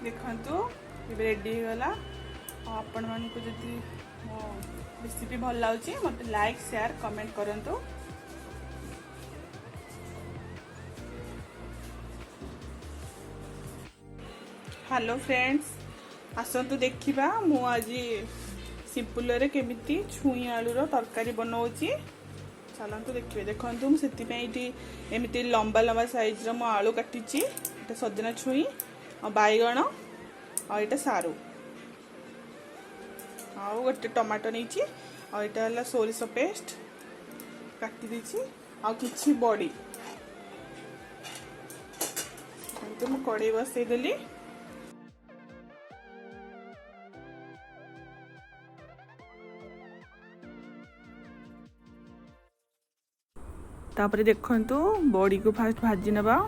देखंतु ये रेडी हो गला। आपण मानकु जदि मो रेसिपी भल लाउची मते लाइक शेयर कमेंट करंतु। हेलो फ्रेंड्स, आसतु देखिबा मु आज सिंपल रे केमिति छुई आलूर तरकारी बनाऊची। चलतु देखिए। देखंतु मु सेति पे इटी एमिति लंबा लंबा साइज रो मो आलू काटिची। एटा सजना छुई आ बाइगण आ एटा सारू आ गोटे टमाटो नहींची आ एटा हला सोरिस पेस्ट काटी दीची आ किछि बड़ी। तो मु कड़ाई बसई देली। तापरे देखंतु बड़ी को फास्ट भाजी नबा।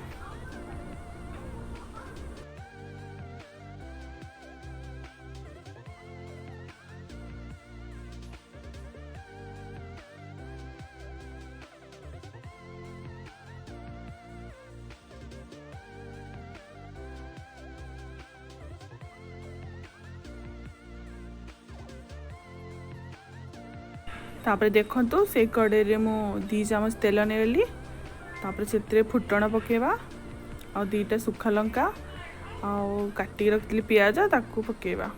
तापरे देखंतु से कड़े रे मो 2 चामच तेल नेली। तापरे सेतरे फुटण पकेबा आ 2टा सुखा लंका आ काटी रखली प्याज ताकू पकेबा।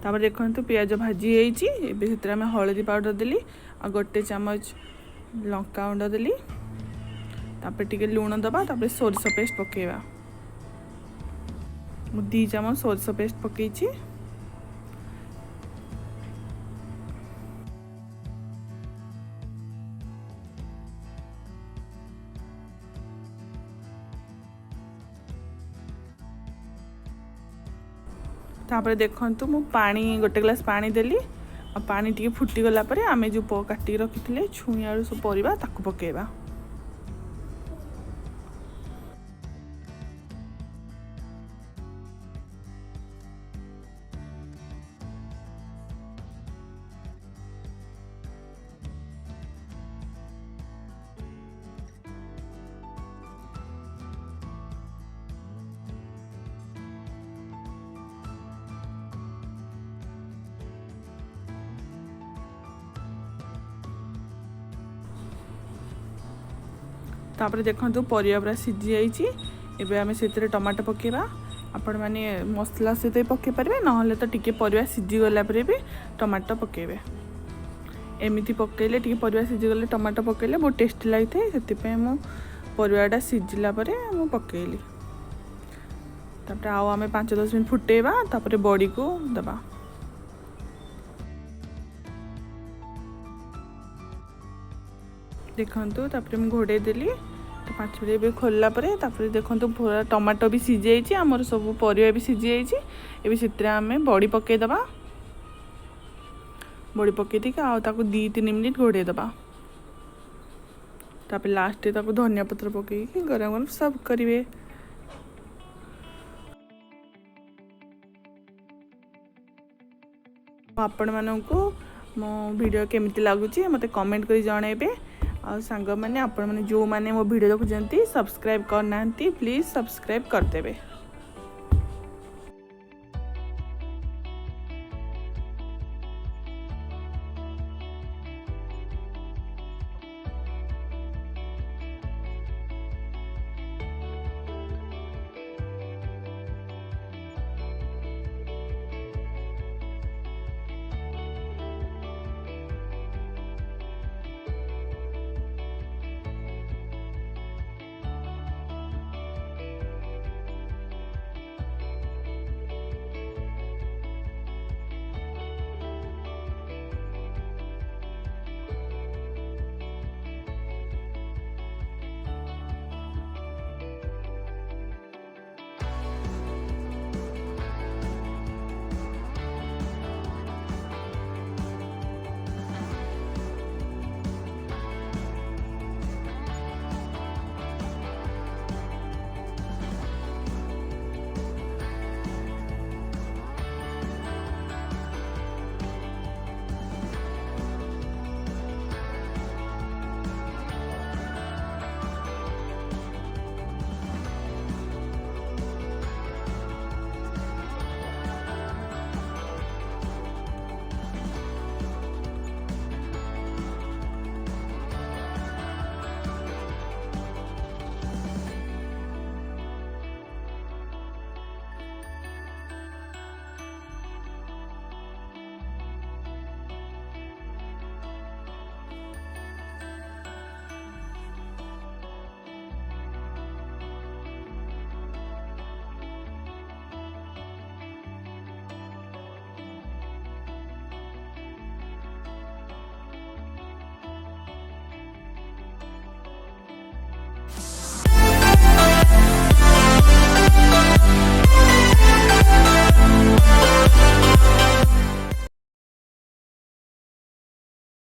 तापर देखंतु प्याज भाजी होईची। एबे सेतरा में हळदी पाउडर देली आ गोटे चामच लंका गुंड देली। तापर टिके लूण दबा। तापर सोरिस पेस्ट पकेबा। मु 2 चामच सोरिस पेस्ट पकेइची। तापर देखंतु मु पानी गोटे ग्लास पानी देली आ पानी टिके फुटी गला परे आमे जो काटी रखिथिले छुई आलू सब परिबा ताकू पकेबा। तापर देखंतु परिया पूरा सिझी जाइची। एबे आमे सेतरे टमाटो पकेबा। आपण माने मसला सहित पके पारबे नहले तो टिके परिया सिझी गला परे भी टमाटो पकेबे। एमिति पकेले टिके परिया सिझी गले टमाटो पकेले बहुत टेस्टी लागिथे। सेति पे मु परियाटा सिझिला परे मु पकेली। तापर आउ आमे 5-10 मिनिट फुटेबा। तापर बड़ी को दबा। देखंतु तापर मु घोड़े देली। तो 5 मिनिट बे खोलला परे तापर देखंतु पूरा टमाटो भी सिझी जाइची। हमर सब परिया भी सिझी जाइची। एबे सेतरे आमे बड़ी पके दबा। बड़ी पके दिका आ ताको 2-3 मिनिट घोड़े दबा। तापर लास्ट ताको धनिया पत्र पके गरम गरम सर्व करिवे। आपण मानकु मो वीडियो केमिति लागुची मते कमेंट करी जणाइबे। आ सांग माने आपण माने जो माने मो वीडियो देखुचंती सब्सक्राइब करनांती प्लीज सब्सक्राइब कर देबे।